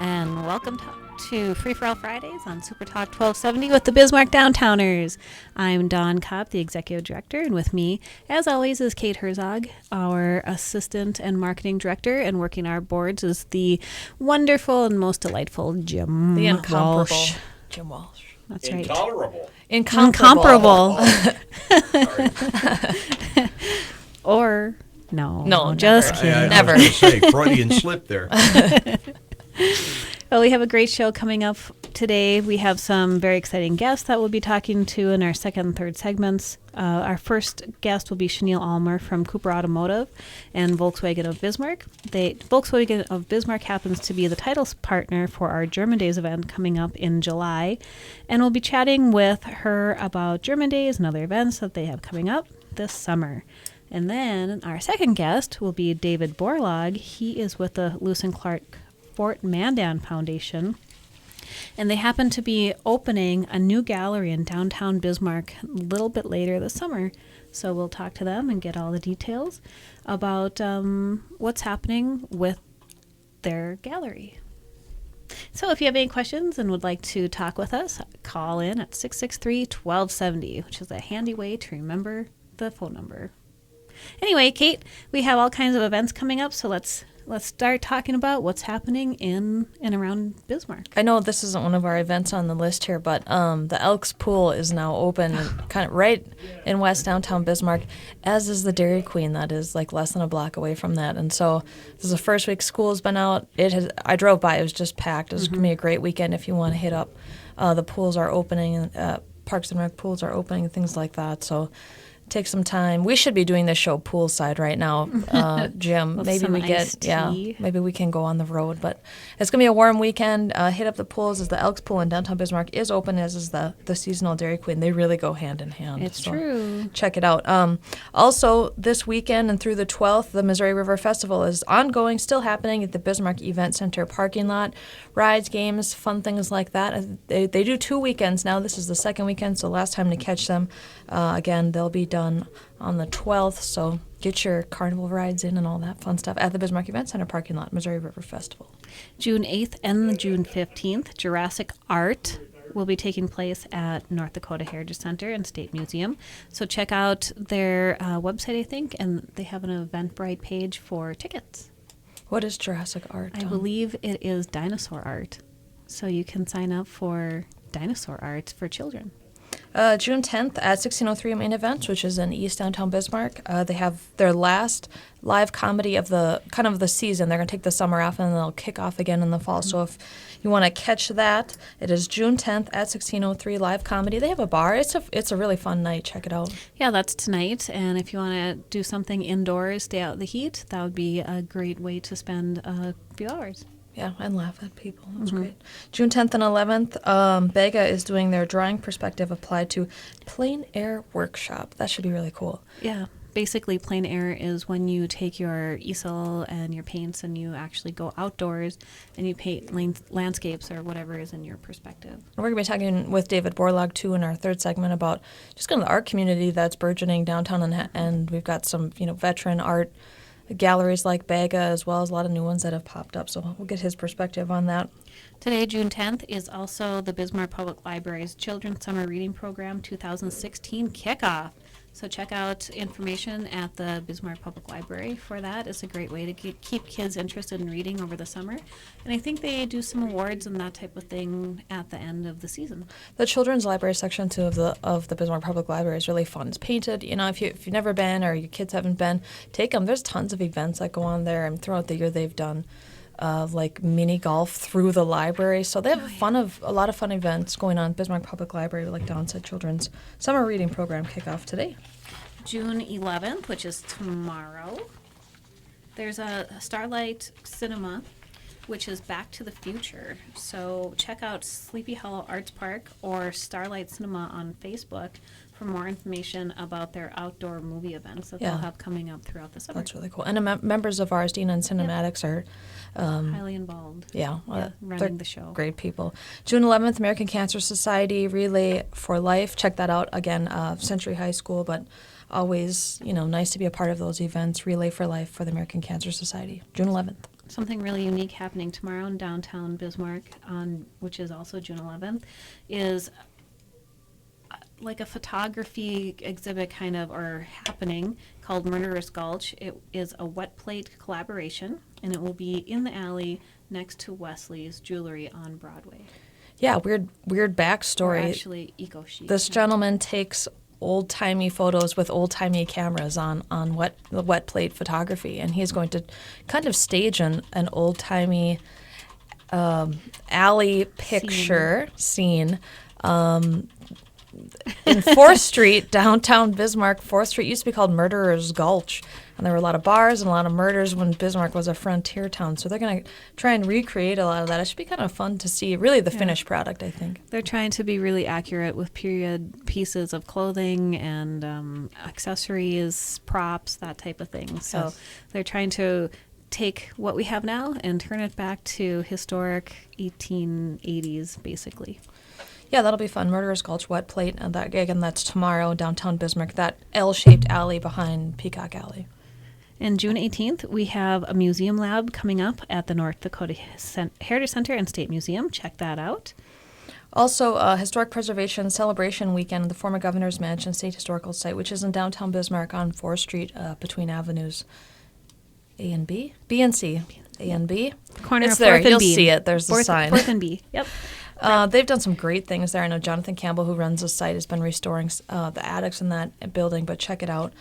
and welcome to Free for All Fridays on Super Talk 1270 with the Bismarck Downtowners. I'm Dawn Kopp, the Executive Director, and with me, as always, is Kate Herzog, our Assistant and Marketing Director, and working our boards is the wonderful and most delightful Jim The incomparable Walsh. Jim Walsh. That's right. Incomparable. Or, no, No, just never. kidding. Never. I was going to say, Freudian slip there. Well, we have a great show coming up today. We have some very exciting guests that we'll be talking to in our second and third segments. Our first guest will be Chenille Almer from Cooper Automotive and Volkswagen of Bismarck. Volkswagen of Bismarck happens to be the title partner for our German Days event coming up in July. And we'll be chatting with her about German Days and other events that they have coming up this summer. And then our second guest will be David Borlaug. He is with the Lewis and Clark Fort Mandan Foundation, and they happen to be opening a new gallery in downtown Bismarck a little bit later this summer. So we'll talk to them and get all the details about what's happening with their gallery. So if you have any questions and would like to talk with us, call in at 663-1270, which is a handy way to remember the phone number. Anyway, Kate, we have all kinds of events coming up, so let's start talking about what's happening in and around Bismarck. I know this isn't one of our events on the list here, but the Elks Pool is now open kind of right in West Downtown Bismarck, as is the Dairy Queen. That is like less than a block away from that. And so this is the first week school's been out. I drove by. It was just packed. It was going to be a great weekend if you want to hit up. The pools are opening, Parks and Rec pools are opening, and things like that. So take some time. We should be doing this show poolside right now, Jim. Maybe we maybe we can go on the road. But it's gonna be a warm weekend. Hit up the pools, as the Elks Pool in downtown Bismarck is open, as is the seasonal Dairy Queen. They really go hand in hand. It's true. Check it out. Also, this weekend and through the 12th, the Missouri River Festival is ongoing, still happening at the Bismarck Event Center parking lot. Rides, games, fun things like that. They do 2 weekends now. This is the second weekend, so last time to catch them. Again, they'll be done on the 12th, so get your carnival rides in and all that fun stuff at the Bismarck Event Center parking lot, Missouri River Festival. June 8th and June 15th, Jurassic Art will be taking place at North Dakota Heritage Center and State Museum. So check out their website, I think, and they have an Eventbrite page for tickets. What is Jurassic Art? I believe it is dinosaur art. So you can sign up for dinosaur art for children. June 10th at 1603 Main Events, which is in East Downtown Bismarck. They have their last live comedy of the season. They're going to take the summer off, and then they'll kick off again in the fall. So if you want to catch that, it is June 10th at 1603 live comedy. They have a bar. It's a really fun night. Check it out. Yeah, that's tonight. And if you want to do something indoors, stay out of the heat, that would be a great way to spend a few hours. Yeah, and laugh at people. That's great. June 10th and 11th, Bega is doing their drawing perspective applied to plein air workshop. That should be really cool. Yeah, basically plein air is when you take your easel and your paints and you actually go outdoors and you paint landscapes or whatever is in your perspective. We're going to be talking with David Borlaug, too, in our third segment about just kind of the art community that's burgeoning downtown, and we've got some veteran art galleries like Bega, as well as a lot of new ones that have popped up. So we'll get his perspective on that. Today, June 10th, is also the Bismarck Public Library's Children's Summer Reading Program 2016 kickoff. So check out information at the Bismarck Public Library for that. It's a great way to keep kids interested in reading over the summer. And I think they do some awards and that type of thing at the end of the season. The children's library section, too, of the Bismarck Public Library is really fun. It's painted. If you've never been or your kids haven't been, take them. There's tons of events that go on there. And throughout the year, they've done like mini golf through the library. So they have a lot of fun events going on. Bismarck Public Library, like Dawn said, Children's Summer Reading Program kickoff today. June 11th, which is tomorrow, there's a Starlight Cinema, which is Back to the Future. So check out Sleepy Hollow Arts Park or Starlight Cinema on Facebook for more information about their outdoor movie events that they'll have coming up throughout the summer. That's really cool. And members of ours, Dina and Cinematics, are highly involved. Running the show. Great people. June 11th, American Cancer Society Relay for Life. Check that out. Again, Century High School, but always, nice to be a part of those events. Relay for Life for the American Cancer Society, June 11th. something really unique happening tomorrow in downtown Bismarck, which is also June 11th, is like a photography exhibit kind of, or happening, called Murderer's Gulch. It is a wet plate collaboration, and it will be in the alley next to Wesley's Jewelry on Broadway. Yeah, weird backstory. Or actually, Eco Chic. This gentleman takes old-timey photos with old-timey cameras on wet plate photography, and he's going to kind of stage an old-timey alley picture scene. In 4th Street, downtown Bismarck. 4th Street used to be called Murderer's Gulch, and there were a lot of bars and a lot of murders when Bismarck was a frontier town. So they're going to try and recreate a lot of that. It should be kind of fun to see, really, the finished product, I think. They're trying to be really accurate with period pieces of clothing and accessories, props, that type of thing. So they're trying to take what we have now and turn it back to historic 1880s, basically. Yeah, that'll be fun. Murderer's Gulch wet plate, and that again, that's tomorrow, downtown Bismarck, that L-shaped alley behind Peacock Alley. And June 18th, we have a museum lab coming up at the North Dakota Heritage Center and State Museum. Check that out. Also, Historic Preservation Celebration Weekend, the former Governor's Mansion State Historical Site, which is in downtown Bismarck on 4th Street between avenues A and B? B and C. A and B. Corner it's of there. 4th and You'll B. see it. There's the sign. 4th and B. Yep. They've done some great things there. I know Jonathan Campbell, who runs the site, has been restoring the attics in that building, but check it out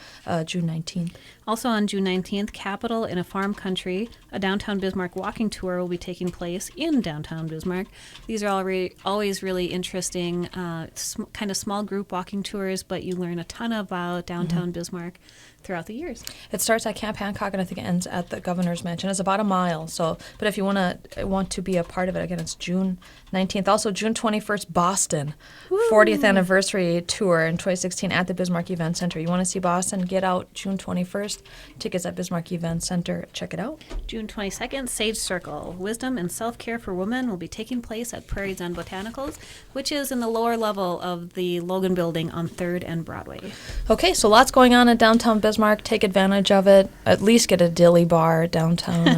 June 19th. Also on June 19th, Capital in a Farm Country, a downtown Bismarck walking tour will be taking place in downtown Bismarck. These are always really interesting, kind of small group walking tours, but you learn a ton about downtown Bismarck throughout the years. It starts at Camp Hancock, and I think it ends at the Governor's Mansion. It's about a mile. So, but if you want to be a part of it, again, it's June 19th. Also, June 21st, Boston, 40th anniversary tour in 2016 at the Bismarck Event Center. You want to see Boston? Get out June 21st. Tickets at Bismarck Event Center. Check it out. June 22nd, Sage Circle. Wisdom and Self-Care for Women will be taking place at Prairie Zen Botanicals, which is in the lower level of the Logan Building on 3rd and Broadway. Okay, so lots going on in downtown Bismarck. Take advantage of it. At least get a dilly bar downtown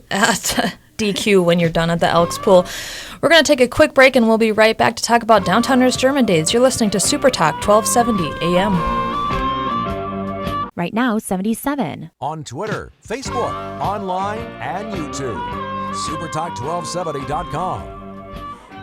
at DQ when you're done at the Elks Pool. We're going to take a quick break, and we'll be right back to talk about Downtowners German Days. You're listening to Super Talk 1270 AM. Right now, 77. On Twitter, Facebook, online, and YouTube. SuperTalk1270.com.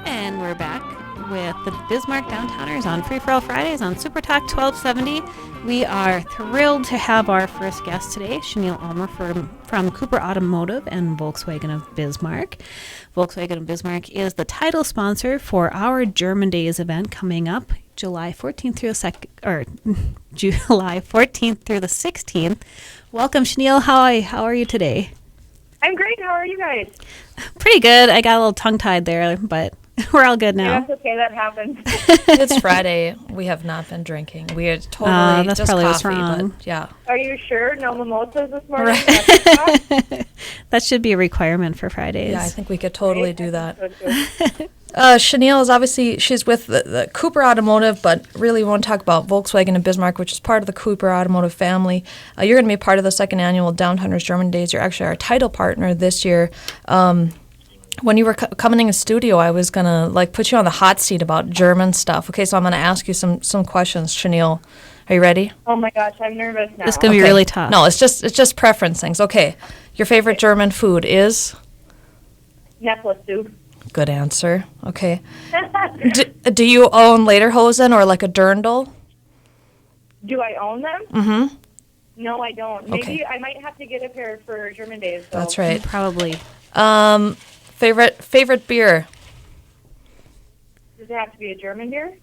And we're back with the Bismarck Downtowners on Free For All Fridays on Super Talk 1270. We are thrilled to have our first guest today, Chenille Ulmer from Cooper Automotive and Volkswagen of Bismarck. Volkswagen of Bismarck is the title sponsor for our German Days event coming up July 14th through July 14th through the 16th. Welcome, Chenille. How are you today? I'm great. How are you guys? Pretty good. I got a little tongue-tied there, but we're all good now. Yeah, that's okay. That happens. It's Friday. We have not been drinking. We are totally that's just probably what's coffee, wrong. but yeah. Are you sure? No mimosas this morning? Right. That should be a requirement for Fridays. Yeah, I think we could totally do that. So good. Chenille is obviously, she's with the Cooper Automotive, but really we want to talk about Volkswagen and Bismarck, which is part of the Cooper Automotive family. You're going to be part of the second annual Downtowners German Days. You're actually our title partner this year. When you were coming in the studio, I was going to put you on the hot seat about German stuff. Okay, so I'm going to ask you some questions, Chenille. Are you ready? Oh my gosh, I'm nervous now. It's going to be really tough. No, it's just preference things. Okay, your favorite German food is? Necklace soup. Good answer. Okay. Do you own Lederhosen or like a dirndl? Do I own them? Mm-hmm. No, I don't. Maybe Okay. I might have to get a pair for German Days. So. That's right. Probably. Favorite beer? Does it have to be a German beer?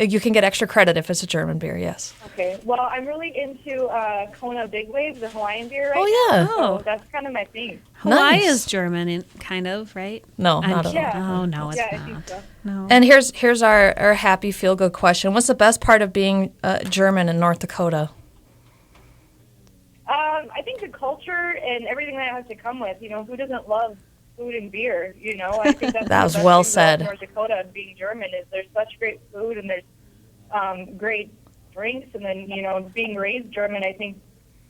You can get extra credit if it's a German beer, yes. Okay. Well, I'm really into Kona Big Wave, the Hawaiian beer right Oh, now. yeah. So that's kind of my thing. Hawaii Nice. is German, kind of, right? No, not at all. Yeah. Oh, no, it's yeah, I not. think so. No. And here's our happy feel-good question. What's the best part of being German in North Dakota? I think the culture and everything that has to come with, who doesn't love food and beer, I think that's That was the best well thing said. about North Dakota and being German is there's such great food and there's great drinks, and then, being raised German, I think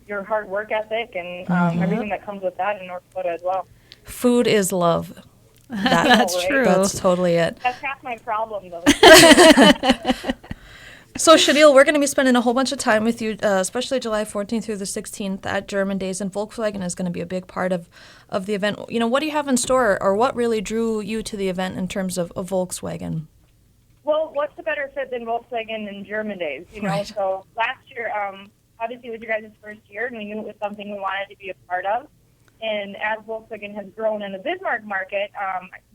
your hard work ethic and everything that comes with that in North Dakota as well. Food is love. That's right? true. That's totally it. That's half my problem, though. So, Chanel, we're going to be spending a whole bunch of time with you, especially July 14th through the 16th at German Days, and Volkswagen is going to be a big part of the event. You know, what do you have in store, or what really drew you to the event in terms of Volkswagen? Well, what's a better fit than Volkswagen and German Days, you know? Right. So last year, obviously, it was your guys' first year, and we knew it was something we wanted to be a part of. And as Volkswagen has grown in the Bismarck market,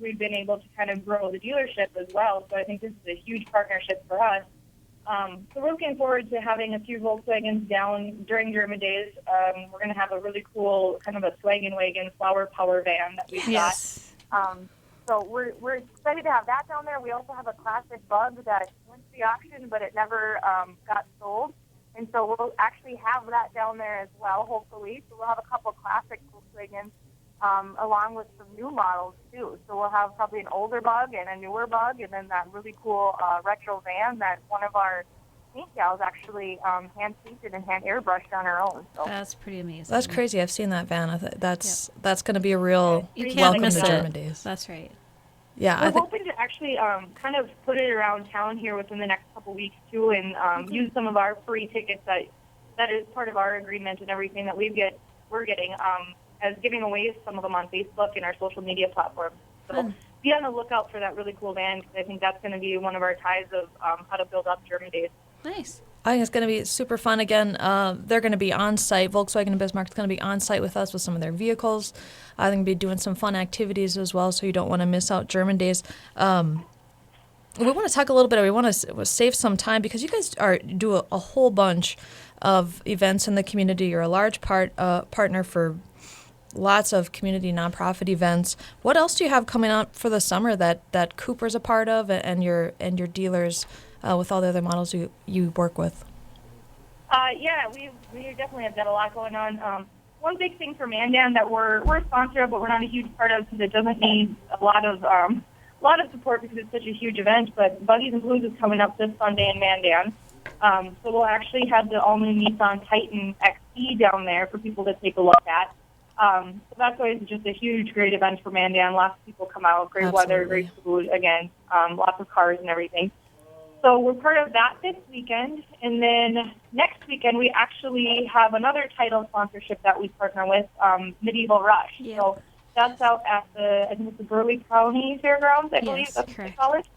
we've been able to kind of grow the dealership as well. So I think this is a huge partnership for us. So we're looking forward to having a few Volkswagens down during German Days. We're going to have a really cool kind of a Swagen Wagon flower power van that we've Yes. got. So we're excited to have that down there. We also have a classic bug that went to the auction, but it never got sold. And so we'll actually have that down there as well, hopefully. So we'll have a couple classic Volkswagens along with some new models, too. So we'll have probably an older bug and a newer bug, and then that really cool retro van that one of our paint gals actually hand-painted and hand-airbrushed on her own. So That's pretty amazing. That's crazy. I've seen that van. That's going to be a real You can't welcome miss to it. German Days. That's right. Yeah, we're I think hoping to actually kind of put it around town here within the next couple weeks, too, and use some of our free tickets that is part of our agreement and everything that we're getting as giving away some of them on Facebook and our social media platforms. So be on the lookout for that really cool van, because I think that's going to be one of our ties of how to build up German Days. Nice. I think it's going to be super fun. Again, they're going to be on site. Volkswagen and Bismarck is going to be on site with us with some of their vehicles. I think be doing some fun activities as well, so you don't want to miss out German Days. We want to talk a little bit. We want to save some time because you guys do a whole bunch of events in the community. You're a large partner for lots of community nonprofit events. What else do you have coming up for the summer that Cooper's a part of, and your dealers with all the other models you work with? Yeah, we definitely have got a lot going on. One big thing for Mandan that we're a sponsor of, but we're not a huge part of because it doesn't need a lot of support because it's such a huge event. But Buggies and Blues is coming up this Sunday in Mandan. So we'll actually have the all-new Nissan Titan XE down there for people to take a look at. So that's always just a huge, great event for Mandan. Lots of people come out, great weather, great food, again, lots of cars and everything. So we're part of that this weekend. And then next weekend, we actually have another title sponsorship that we partner with, Medieval Rush. Yeah. So that's out at I think it's the Burley County Fairgrounds, I believe that's what they correct. call it.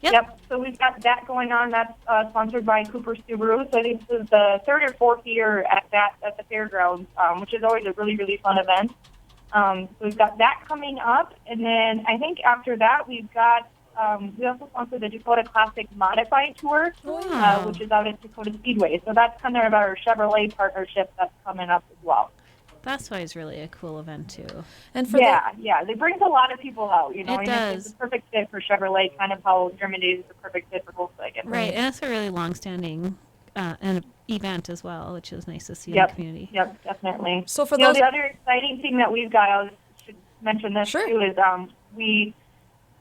Yep. So we've got that going on. That's sponsored by Cooper Subaru. So I think this is the third or fourth year at the fairgrounds, which is always a really, really fun event. So we've got that coming up. And then I think after that, we've got we also sponsor the Dakota Classic Modified Tour, which is out at Dakota Speedway. So that's kind of our Chevrolet partnership that's coming up as well. That's always really a cool event, too. And for it brings a lot of people out, you know. It and does. It's a perfect fit for Chevrolet, kind of how German Days is a perfect fit for Volkswagen. Right, and it's a really long-standing event as well, which is nice to see in the community. Yep, definitely. So for the other exciting thing that we've got, I should mention this Sure. too, is we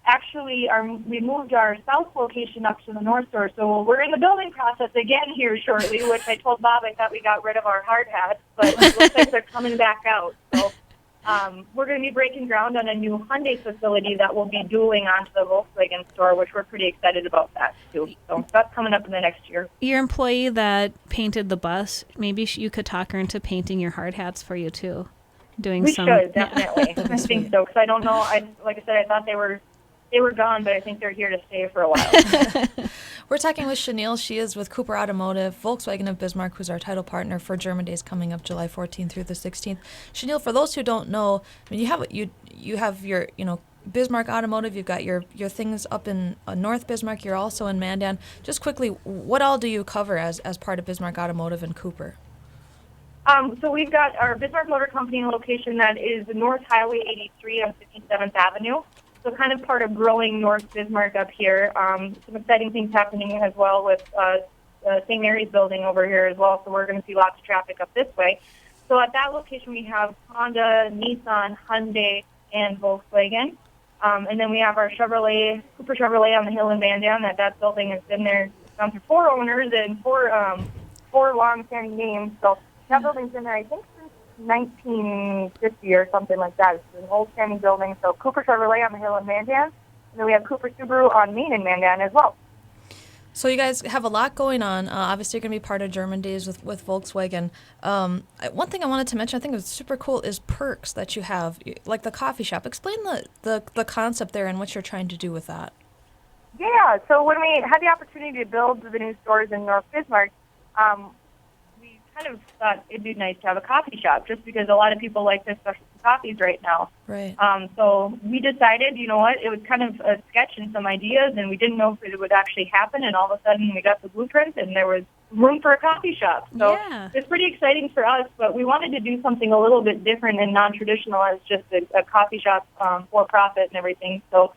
actually we moved our south location up to the north store, so we're in the building process again here shortly, which I told Bob I thought we got rid of our hard hats, but it looks like they're coming back out. So we're going to be breaking ground on a new Hyundai facility that will be dueling onto the Volkswagen store, which we're pretty excited about that too. So that's coming up in the next year. Your employee that painted the bus, maybe you could talk her into painting your hard hats for you, too. We should, definitely. I think so, because I don't know. Like I said, I thought they were gone, but I think they're here to stay for a while. We're talking with Chanel. She is with Cooper Automotive, Volkswagen of Bismarck, who's our title partner for German Days coming up July 14th through the 16th. Chanel, for those who don't know, I mean, you have your Bismarck Automotive. You've got your things up in North Bismarck. You're also in Mandan. Just quickly, what all do you cover as part of Bismarck Automotive and Cooper? So we've got our Bismarck Motor Company location that is North Highway 83 on 57th Avenue. So kind of part of growing North Bismarck up here. Some exciting things happening as well with St. Mary's building over here as well. So we're going to see lots of traffic up this way. So at that location we have Honda, Nissan, Hyundai, and Volkswagen. And then we have our Chevrolet, Cooper Chevrolet on the hill in Mandan. That building has been there. It's gone through 4 owners and four long-standing names. So That building's been there, I think, since 1950 or something like that. It's an old standing building. So Cooper Chevrolet on the hill in Mandan, and then we have Cooper Subaru on Main in Mandan as well. So you guys have a lot going on. Obviously, you're going to be part of German Days with Volkswagen. One thing I wanted to mention, I think it was super cool, is perks that you have, like the coffee shop. Explain the concept there and what you're trying to do with that. Yeah, so when we had the opportunity to build the new stores in North Bismarck, we kind of thought it'd be nice to have a coffee shop just because a lot of people like their specialty coffees right now. Right. So we decided, you know what, it was kind of a sketch and some ideas, and we didn't know if it would actually happen, and all of a sudden we got the blueprint, and there was room for a coffee shop. So it's pretty exciting for us, but we wanted to do something a little bit different and non-traditional as just a coffee shop for profit and everything. So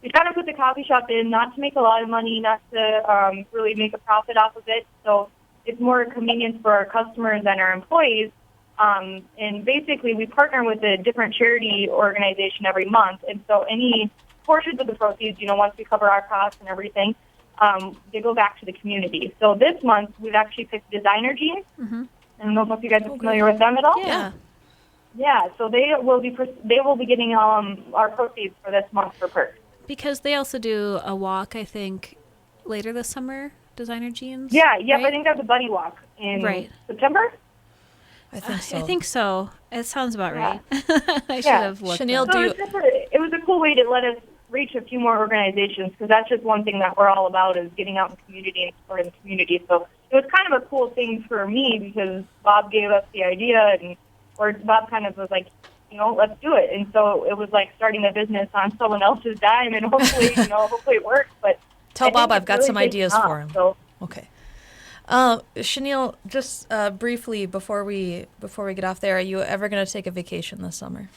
we kind of put the coffee shop in, not to make a lot of money, not to really make a profit off of it. So it's more a convenience for our customers and our employees. And basically, we partner with a different charity organization every month. And so any portions of the proceeds, once we cover our costs and everything, they go back to the community. So this month, we've actually picked Designer Jeans. Mm-hmm. I don't know if you guys are familiar with them at all. Yeah. Yeah, so they will be getting our proceeds for this month for perks. Because they also do a walk, I think, later this summer, Designer Jeans. Yeah, right? I think that's a buddy walk in September. I think so. I think so. It sounds about right. I should have looked. Chanel, up. So it was a cool way to let us reach a few more organizations because that's just one thing that we're all about is getting out in the community and supporting the community. So it was kind of a cool thing for me because Bob gave us the idea or Bob kind of was like, let's do it. And so it was like starting a business on someone else's dime and hopefully, hopefully it works. But tell Bob I've got really some ideas for him. So. Okay. Chanel, just briefly before we get off there, are you ever going to take a vacation this summer?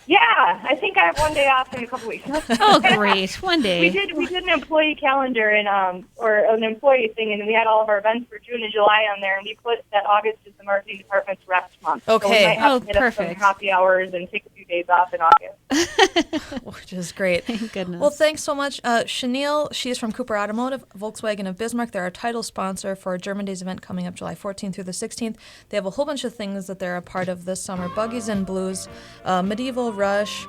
Yeah, I think I have one day off in a couple weeks. Oh, great! One day. We did an employee calendar and or an employee thing, and we had all of our events for June and July on there, and we put that August is the marketing department's rest month. Okay. So we might have to hit up perfect. some happy hours and take a few days off in August. Which is great. Thank goodness. Well, thanks so much. Chanel, she's from Cooper Automotive, Volkswagen of Bismarck. They're our title sponsor for German Days event coming up July 14th through the 16th. They have a whole bunch of things that they're a part of this summer. Buggies and Blues, Medieval Rush,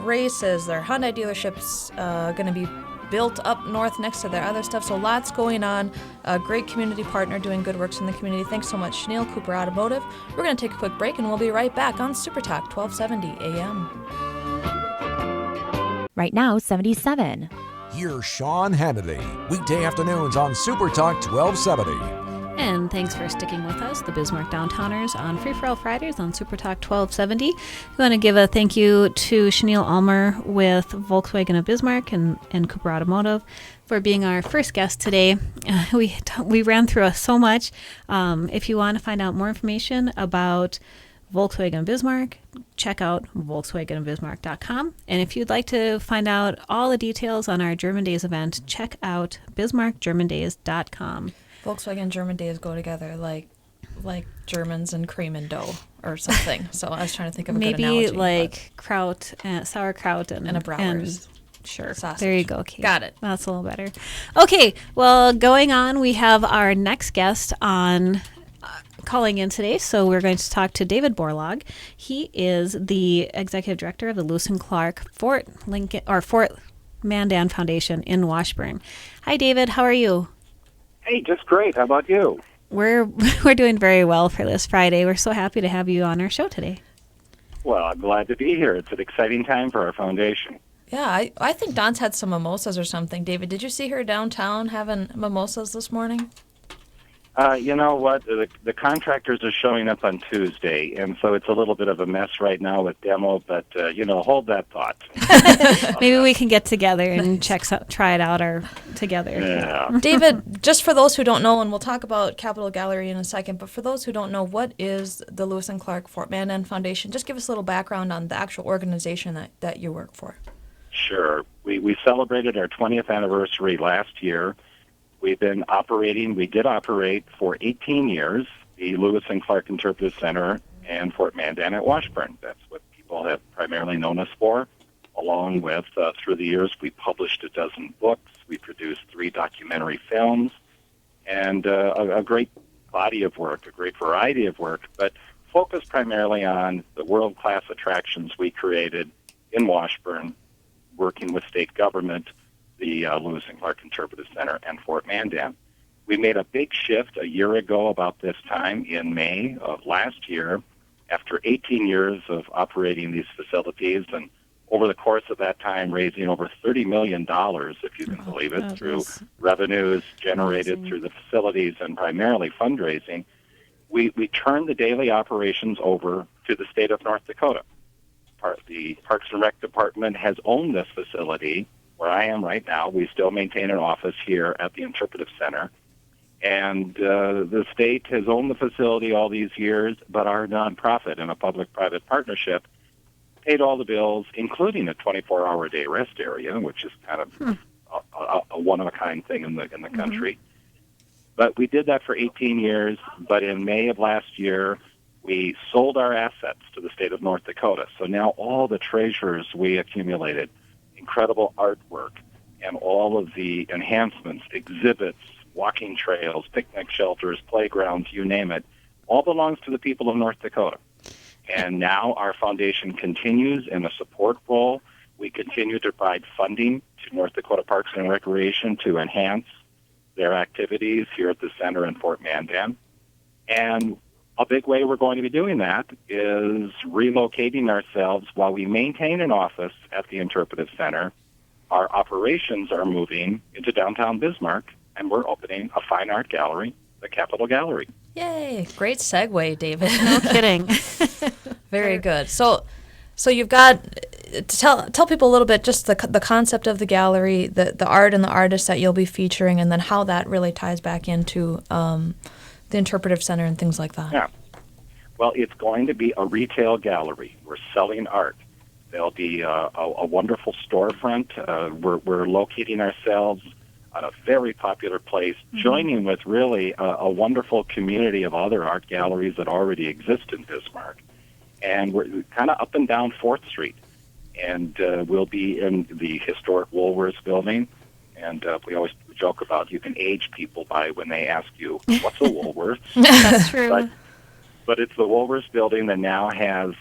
races. Their Hyundai dealerships going to be built up north next to their other stuff. So lots going on. A great community partner doing good works in the community. Thanks so much, Chanel, Cooper Automotive. We're going to take a quick break, and we'll be right back on Super Talk 1270 AM. Right now, 77. Here's Sean Hannity, weekday afternoons on Super Talk 1270. And thanks for sticking with us, the Bismarck Downtowners, on Free for All Fridays on Super Talk 1270. We want to give a thank you to Chanel Almer with Volkswagen of Bismarck and Cooper Automotive for being our first guest today. We ran through so much. If you want to find out more information about Volkswagen of Bismarck, check out volkswagenofbismarck.com. And if you'd like to find out all the details on our German Days event, check out bismarckgermandays.com. Volkswagen and German Days go together like Germans and cream and dough or something. So I was trying to think of a good analogy. Maybe like kraut, sauerkraut and a bratwurst. Sure. Sausage. There you go, Kate. Got it. That's a little better. Okay. Well, going on, we have our next guest on calling in today. So we're going to talk to David Borlaug. He is the executive director of the Lewis and Clark Fort Mandan Foundation in Washburn. Hi, David. How are you? Hey, just great. How about you? We're doing very well for this Friday. We're so happy to have you on our show today. Well, I'm glad to be here. It's an exciting time for our foundation. Yeah, I think Dawn's had some mimosas or something. David, did you see her downtown having mimosas this morning? You know what? The contractors are showing up on Tuesday, and so it's a little bit of a mess right now with demo, but, hold that thought. Maybe we can get together and try it out together. Yeah. David, just for those who don't know, and we'll talk about Capitol Gallery in a second, but for those who don't know, what is the Lewis and Clark Fort Mandan Foundation? Just give us a little background on the actual organization that you work for. Sure. We celebrated our 20th anniversary last year. We did operate for 18 years, the Lewis and Clark Interpretive Center and Fort Mandan at Washburn. That's what people have primarily known us for. Along with, through the years, we published a dozen books. We produced 3 documentary films and a great body of work, a great variety of work, but focused primarily on the world-class attractions we created in Washburn, working with state government, the Lewis and Clark Interpretive Center, and Fort Mandan. We made a big shift a year ago about this time in May of last year, after 18 years of operating these facilities, and over the course of that time raising over $30 million, if you can believe it, through revenues generated through the facilities and primarily fundraising. We turned the daily operations over to the state of North Dakota. The Parks and Rec Department has owned this facility where I am right now. We still maintain an office here at the Interpretive Center. And the state has owned the facility all these years, but our nonprofit in a public-private partnership paid all the bills, including a 24-hour-a-day rest area, which is kind of a one-of-a-kind thing in the country. But we did that for 18 years, but in May of last year, we sold our assets to the state of North Dakota. So now all the treasures we accumulated, incredible artwork, and all of the enhancements, exhibits, walking trails, picnic shelters, playgrounds, you name it, all belongs to the people of North Dakota. And now our foundation continues in a support role. We continue to provide funding to North Dakota Parks and Recreation to enhance their activities here at the center in Fort Mandan. And a big way we're going to be doing that is relocating ourselves while we maintain an office at the Interpretive Center. Our operations are moving into downtown Bismarck, and we're opening a fine art gallery, the Capitol Gallery. Yay! Great segue, David. No kidding. Very good. So you've got tell people a little bit just the concept of the gallery, the art and the artists that you'll be featuring, and then how that really ties back into the Interpretive Center and things like that. Yeah. Well, it's going to be a retail gallery. We're selling art. There'll be a wonderful storefront. We're locating ourselves on a very popular place, joining with really a wonderful community of other art galleries that already exist in Bismarck. And we're kind of up and down 4th Street. And we'll be in the historic Woolworths building. And we always joke about you can age people by when they ask you, what's a Woolworths? That's true. But it's the Woolworths building that now has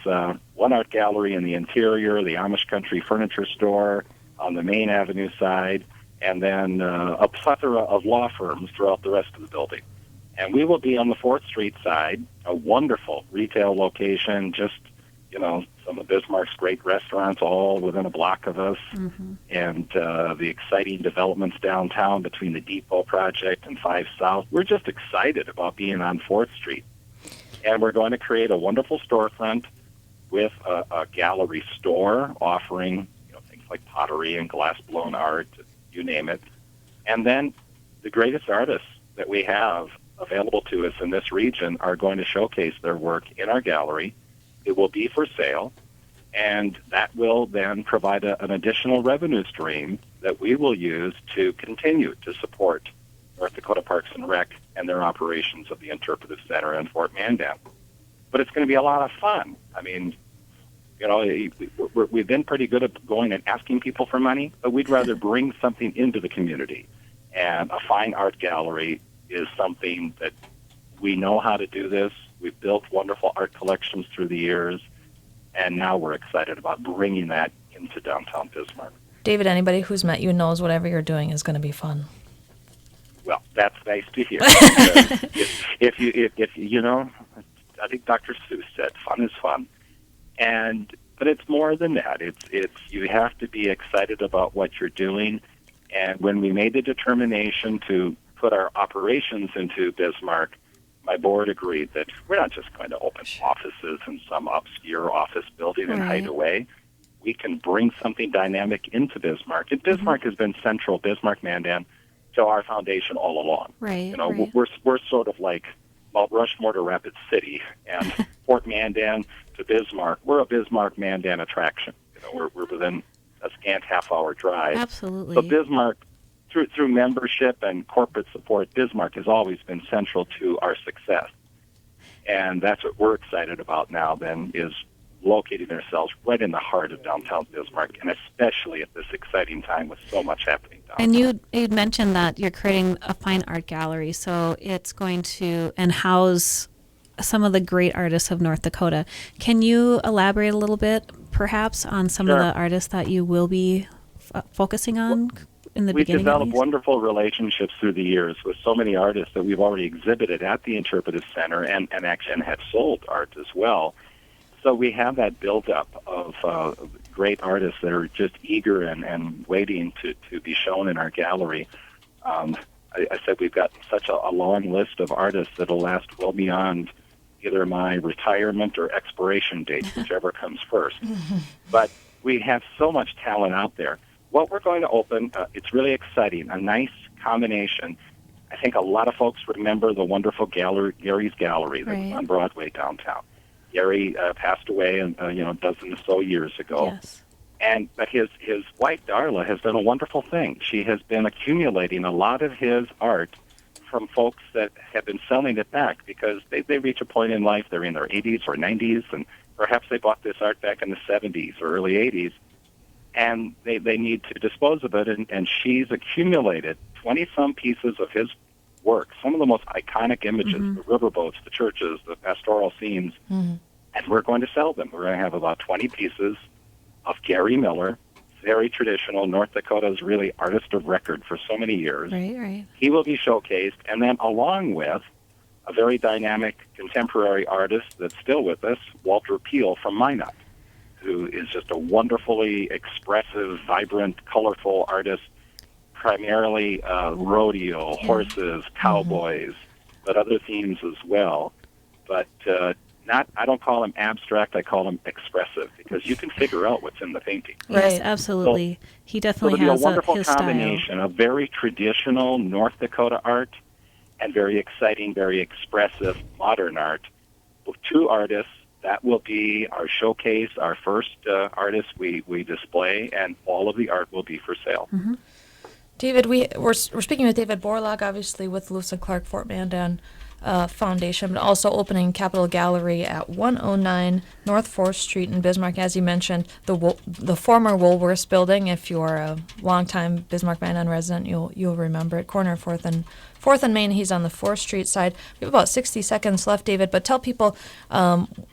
one art gallery in the interior, the Amish Country Furniture Store on the Main Avenue side, and then a plethora of law firms throughout the rest of the building. And we will be on the 4th Street side, a wonderful retail location, just, some of Bismarck's great restaurants all within a block of us, and the exciting developments downtown between the Depot Project and 5 South. We're just excited about being on 4th Street. And we're going to create a wonderful storefront with a gallery store offering things like pottery and glass-blown art, you name it. And then the greatest artists that we have available to us in this region are going to showcase their work in our gallery. It will be for sale, and that will then provide an additional revenue stream that we will use to continue to support North Dakota Parks and Rec and their operations of the Interpretive Center in Fort Mandan. But it's going to be a lot of fun. I mean, we've been pretty good at going and asking people for money, but we'd rather bring something into the community. And a fine art gallery is something that we know how to do this. We've built wonderful art collections through the years, and now we're excited about bringing that into downtown Bismarck. David, anybody who's met you knows whatever you're doing is going to be fun. Well, that's nice to hear. if I think Dr. Seuss said, "Fun is fun," but it's more than that. It's you have to be excited about what you're doing. And when we made the determination to put our operations into Bismarck, my board agreed that we're not just going to open offices in some obscure office building and hide away. We can bring something dynamic into Bismarck. And Bismarck has been central, Bismarck Mandan, to our foundation all along. Right. We're sort of like Mount Rushmore to Rapid City and Fort Mandan to Bismarck. We're a Bismarck Mandan attraction. We're within a scant half-hour drive. Absolutely. So Bismarck, through membership and corporate support, Bismarck has always been central to our success. And that's what we're excited about now, then, is locating themselves right in the heart of downtown Bismarck, and especially at this exciting time with so much happening downtown. And you'd mentioned that you're creating a fine art gallery, so it's going to house some of the great artists of North Dakota. Can you elaborate a little bit, perhaps, on some of Sure. the artists that you will be focusing on in the We've beginning? developed wonderful relationships through the years with so many artists that we've already exhibited at the Interpretive Center and actually have sold art as well. So we have that buildup of great artists that are just eager and waiting to be shown in our gallery. I said we've got such a long list of artists that will last well beyond either my retirement or expiration date, whichever comes first. But we have so much talent out there. What we're going to open, it's really exciting, a nice combination. I think a lot of folks remember the wonderful Gary's Gallery that was on Broadway downtown. Gary passed away a dozen or so years ago. Yes. But his wife, Darla, has done a wonderful thing. She has been accumulating a lot of his art from folks that have been selling it back because they reach a point in life, they're in their 80s or 90s, and perhaps they bought this art back in the 70s or early 80s, and they need to dispose of it, and she's accumulated 20-some pieces of his work, some of the most iconic images, the riverboats, the churches, the pastoral scenes, and we're going to sell them. We're going to have about 20 pieces of Gary Miller, very traditional, North Dakota's really artist of record for so many years. Right. He will be showcased, and then along with a very dynamic contemporary artist that's still with us, Walter Peel from Minot, who is just a wonderfully expressive, vibrant, colorful artist, primarily rodeo, horses, cowboys, but other themes as well. But I don't call him abstract, I call him expressive, because you can figure out what's in the painting. Yes, Right. absolutely. He definitely it'll be has a wonderful his combination of very traditional North Dakota art and very exciting, very expressive modern art. With two artists, that will be our showcase, our first artist we display, and all of the art will be for sale. David, we're speaking with David Borlaug, obviously with Lewis and Clark Fort Mandan Foundation, but also opening Capitol Gallery at 109 North 4th Street in Bismarck. As you mentioned, the former Woolworths building. If you're a longtime Bismarck Mandan resident, you'll remember it. Corner of 4th and Main. He's on the 4th Street side. We have about 60 seconds left, David, but tell people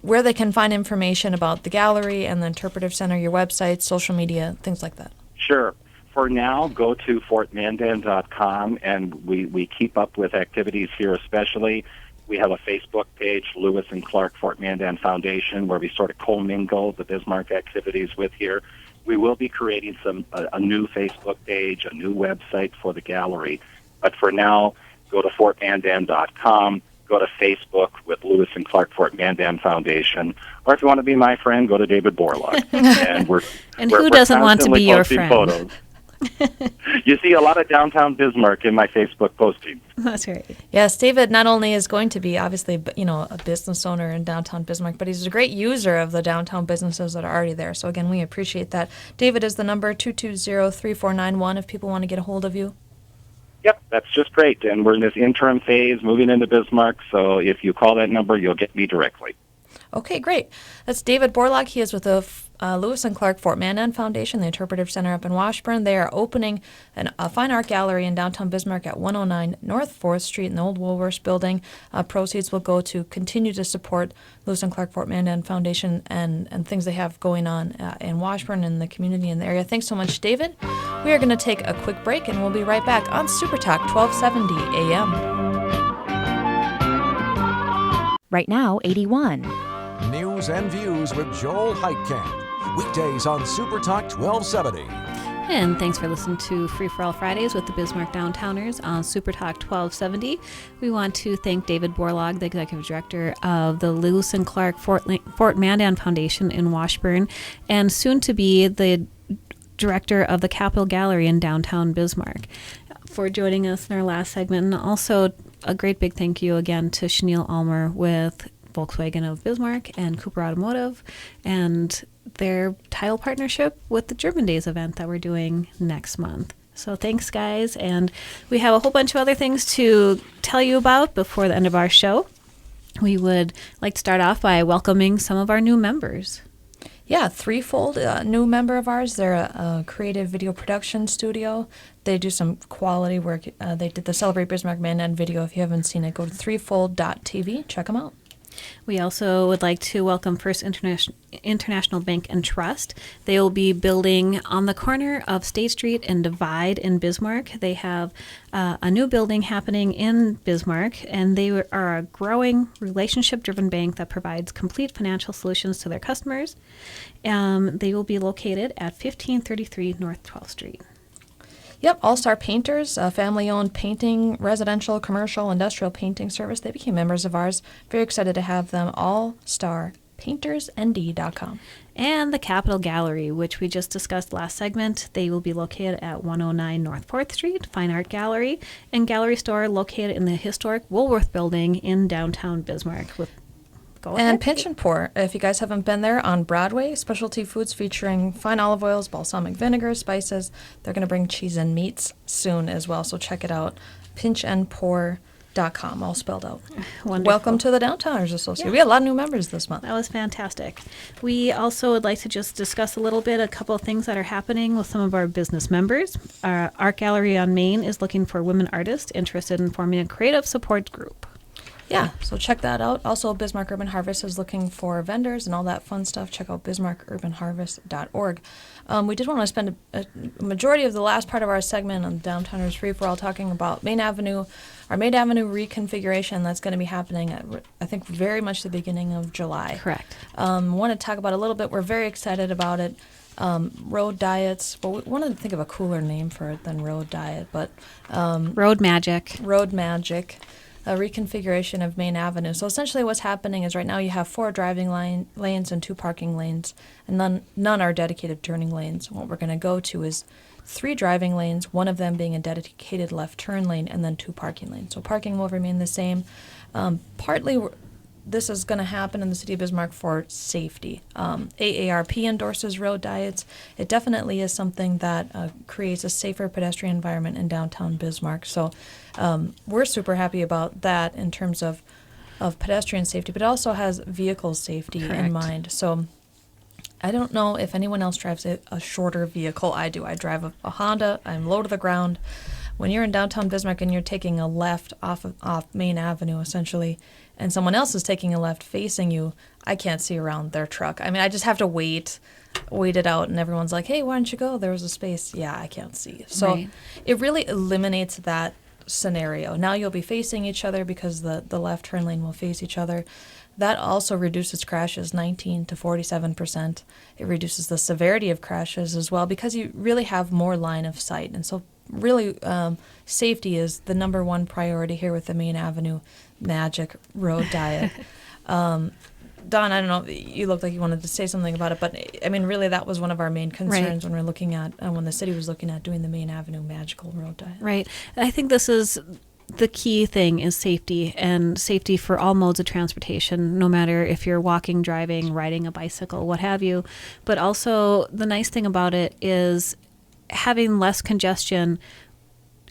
where they can find information about the gallery and the Interpretive Center, your website, social media, things like that. Sure. For now, go to fortmandan.com, and we keep up with activities here especially. We have a Facebook page, Lewis and Clark Fort Mandan Foundation, where we sort of commingle the Bismarck activities with here. We will be creating a new Facebook page, a new website for the gallery. But for now, go to fortmandan.com, go to Facebook with Lewis and Clark Fort Mandan Foundation, or if you want to be my friend, go to David Borlaug. And who doesn't want to be your posting friend? Photos. You see a lot of downtown Bismarck in my Facebook postings. That's right. Yes, David not only is going to be obviously, a business owner in downtown Bismarck, but he's a great user of the downtown businesses that are already there. So again, we appreciate that. David is the number 220-3491 if people want to get a hold of you. Yep, that's just great. And we're in this interim phase, moving into Bismarck, so if you call that number, you'll get me directly. Okay, great. That's David Borlaug. He is with the Lewis and Clark Fort Mandan Foundation, the Interpretive Center up in Washburn. They are opening a fine art gallery in downtown Bismarck at 109 North 4th Street in the old Woolworths building. Proceeds will go to continue to support Lewis and Clark Fort Mandan Foundation and things they have going on in Washburn and the community in the area. Thanks so much, David. We are going to take a quick break, and we'll be right back on Super Talk 1270 AM. Right now, 81. News and Views with Joel Heitkamp. Weekdays on Super Talk 1270. And thanks for listening to Free for All Fridays with the Bismarck Downtowners on Super Talk 1270. We want to thank David Borlaug, the Executive Director of the Lewis and Clark Fort Mandan Foundation in Washburn, and soon to be the Director of the Capitol Gallery in downtown Bismarck, for joining us in our last segment. And also a great big thank you again to Chenille Almer with Volkswagen of Bismarck and Cooper Automotive and their title partnership with the German Days event that we're doing next month. So thanks, guys. And we have a whole bunch of other things to tell you about before the end of our show. We would like to start off by welcoming some of our new members. Yeah, Threefold, a new member of ours. They're a creative video production studio. They do some quality work. They did the Celebrate Bismarck Man video. If you haven't seen it, go to threefold.tv. Check them out. We also would like to welcome First International Bank and Trust. They will be building on the corner of State Street and Divide in Bismarck. They have a new building happening in Bismarck, and they are a growing relationship-driven bank that provides complete financial solutions to their customers. They will be located at 1533 North 12th Street. Yep, All Star Painters, a family-owned painting, residential, commercial, industrial painting service. They became members of ours. Very excited to have them. allstarpaintersnd.com. And the Capitol Gallery, which we just discussed last segment. They will be located at 109 North 4th Street, Fine Art Gallery, and Gallery Store located in the historic Woolworth Building in downtown Bismarck. And Pinch and Pour, if you guys haven't been there, on Broadway, specialty foods featuring fine olive oils, balsamic vinegar, spices. They're going to bring cheese and meats soon as well, so check it out. pinchandpour.com, all spelled out. Wonderful. Welcome to the Downtowners Association. We had a lot of new members this month. That was fantastic. We also would like to just discuss a couple of things that are happening with some of our business members. Our Art Gallery on Main is looking for women artists interested in forming a creative support group. Yeah, so check that out. Also, Bismarck Urban Harvest is looking for vendors and all that fun stuff. Check out bismarckurbanharvest.org. We did want to spend a majority of the last part of our segment on Downtowners Free for All talking about Main Avenue, our Main Avenue reconfiguration that's going to be happening at, I think, very much the beginning of July. Correct. Want to talk about it a little bit. We're very excited about it. Road Diets. Well, we wanted to think of a cooler name for it than Road Diet, but Road Magic. Road Magic. A reconfiguration of Main Avenue. So essentially what's happening is right now you have 4 driving lanes and 2 parking lanes, and none are dedicated turning lanes. What we're going to go to is 3 driving lanes, one of them being a dedicated left turn lane, and then 2 parking lanes. So parking will remain the same. Partly this is going to happen in the city of Bismarck for safety. AARP endorses Road Diets. It definitely is something that creates a safer pedestrian environment in downtown Bismarck. So we're super happy about that in terms of pedestrian safety, but it also has vehicle safety in mind. So I don't know if anyone else drives a shorter vehicle. I do. I drive a Honda. I'm low to the ground. When you're in downtown Bismarck and you're taking a left off Main Avenue, essentially, and someone else is taking a left facing you, I can't see around their truck. I mean, I just have to wait it out, and everyone's like, hey, why don't you go? There was a space. Yeah, I can't see. So It really eliminates that scenario. Now you'll be facing each other because the left turn lane will face each other. That also reduces crashes 19 to 47%. It reduces the severity of crashes as well because you really have more line of sight. And so really safety is the number one priority here with the Main Avenue Magic Road Diet. Don, I don't know, you looked like you wanted to say something about it, but I mean, really that was one of our main concerns when we're looking at, when the city was looking at doing the Main Avenue Magical Road Diet. Right. I think this is the key thing is safety, and safety for all modes of transportation, no matter if you're walking, driving, riding a bicycle, what have you. But also the nice thing about it is having less congestion,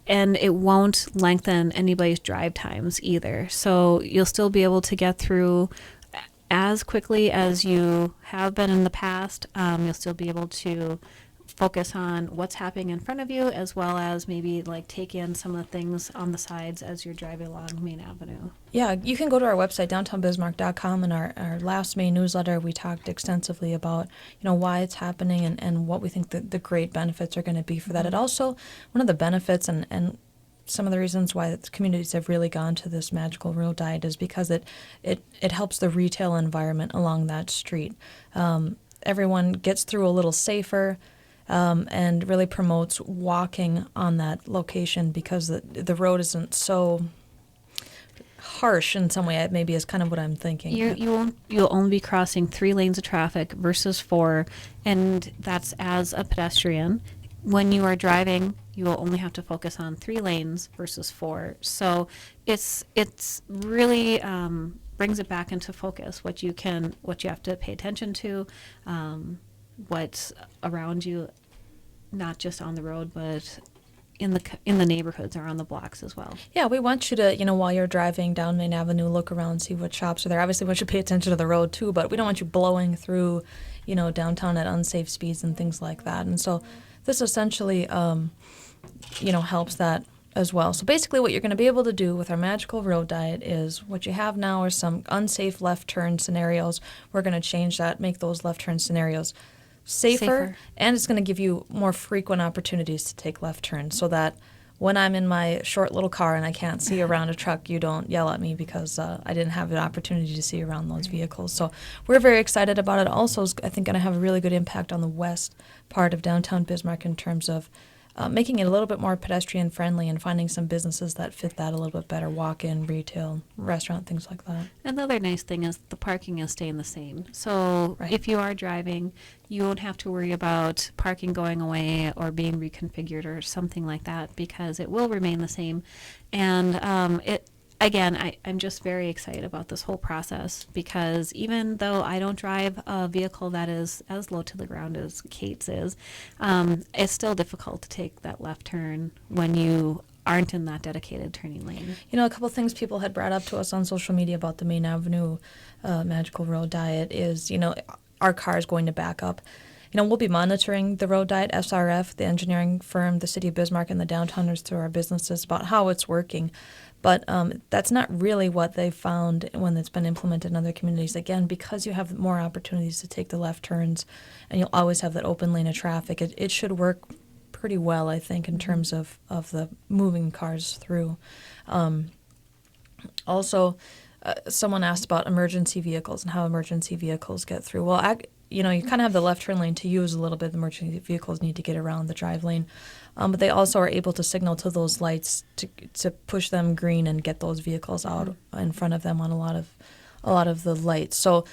and it won't lengthen anybody's drive times either. So you'll still be able to get through as quickly as you have been in the past. You'll still be able to focus on what's happening in front of you, as well as maybe like take in some of the things on the sides as you're driving along Main Avenue. Yeah, you can go to our website, downtownbismarck.com. In our last May newsletter, we talked extensively about, why it's happening and what we think the great benefits are going to be for that. It also, one of the benefits and some of the reasons why the communities have really gone to this Magical Road Diet is because it helps the retail environment along that street. Everyone gets through a little safer, and really promotes walking on that location because the road isn't so harsh in some way. Maybe is kind of what I'm thinking. You'll only be crossing 3 lanes of traffic versus 4, and that's as a pedestrian. When you are driving, you will only have to focus on 3 lanes versus 4. So it's really brings it back into focus what you have to pay attention to, what's around you, not just on the road, but in the neighborhoods or on the blocks as well. Yeah, we want you to, while you're driving down Main Avenue, look around, see what shops are there. Obviously, we want you to pay attention to the road, too, but we don't want you blowing through, downtown at unsafe speeds and things like that. And so this essentially, helps that as well. So basically what you're going to be able to do with our Magical Road Diet is what you have now are some unsafe left turn scenarios. We're going to change that, make those left turn scenarios safer, and it's going to give you more frequent opportunities to take left turns so that when I'm in my short little car and I can't see around a truck, you don't yell at me because I didn't have the opportunity to see around those vehicles. So we're very excited about it. Also, is, I think, going to have a really good impact on the west part of downtown Bismarck in terms of making it a little bit more pedestrian friendly and finding some businesses that fit that a little bit better, walk-in, retail, restaurant, things like that. Another nice thing is the parking is staying the same. So if you are driving, you won't have to worry about parking going away or being reconfigured or something like that because it will remain the same. And I'm just very excited about this whole process because even though I don't drive a vehicle that is as low to the ground as Kate's is, it's still difficult to take that left turn when you aren't in that dedicated turning lane. A couple things people had brought up to us on social media about the Main Avenue Magical Road Diet is, our car is going to back up. We'll be monitoring the road diet, SRF, the engineering firm, the City of Bismarck, and the Downtowners through our businesses about how it's working. But that's not really what they found when it's been implemented in other communities. Again, because you have more opportunities to take the left turns and you'll always have that open lane of traffic, it should work pretty well, I think, in terms of the moving cars through. Also, someone asked about emergency vehicles and how emergency vehicles get through. Well, you kind of have the left turn lane to use a little bit. The emergency vehicles need to get around the drive lane. But they also are able to signal to those lights to push them green and get those vehicles out in front of them on a lot of the lights. So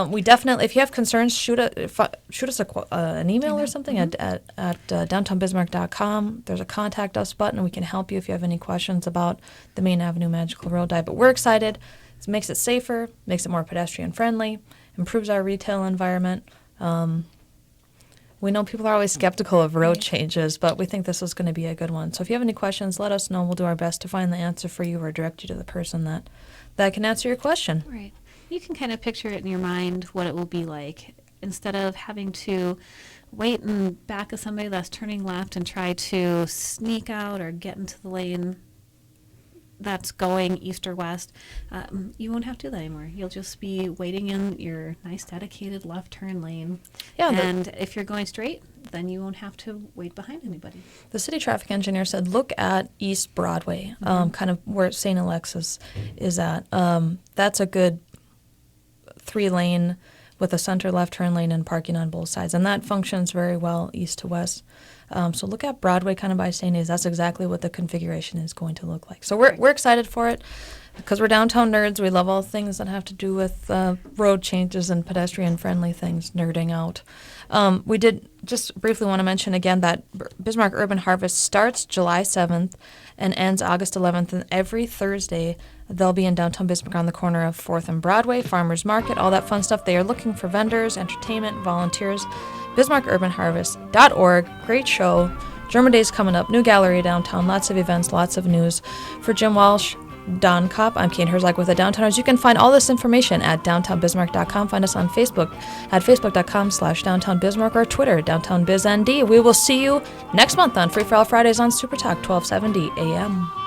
we definitely, if you have concerns, shoot us an email or something at downtownbismarck.com. There's a contact us button, and we can help you if you have any questions about the Main Avenue Magical Road Diet. But we're excited. It makes it safer, makes it more pedestrian friendly, improves our retail environment. We know people are always skeptical of road changes, but we think this is going to be a good one. So if you have any questions, let us know. We'll do our best to find the answer for you or direct you to the person that can answer your question. Right. You can kind of picture it in your mind what it will be like. Instead of having to wait in back of somebody that's turning left and try to sneak out or get into the lane that's going east or west, you won't have to do that anymore. You'll just be waiting in your nice dedicated left turn lane. Yeah, and if you're going straight, then you won't have to wait behind anybody. The city traffic engineer said, look at East Broadway, kind of where St. Alexis is at. That's a good 3-lane with a center left turn lane and parking on both sides. And that functions very well east to west. So look at Broadway kind of by St. A's. That's exactly what the configuration is going to look like. So we're excited for it because we're downtown nerds. We love all things that have to do with road changes and pedestrian-friendly things, nerding out. We did just briefly want to mention again that Bismarck Urban Harvest starts July 7th and ends August 11th. And every Thursday, they'll be in downtown Bismarck on the corner of 4th and Broadway, Farmers Market, all that fun stuff. They are looking for vendors, entertainment, volunteers. BismarckUrbanHarvest.org. Great show. German Day's coming up. New gallery downtown. Lots of events, lots of news. For Jim Walsh, Dawn Kopp, I'm Kate Herzog with the Downtowners. You can find all this information at downtownbismarck.com. Find us on Facebook at facebook.com/downtownbismarck or Twitter, downtownbiznd. We will see you next month on Free for All Fridays on Super Talk 1270 AM.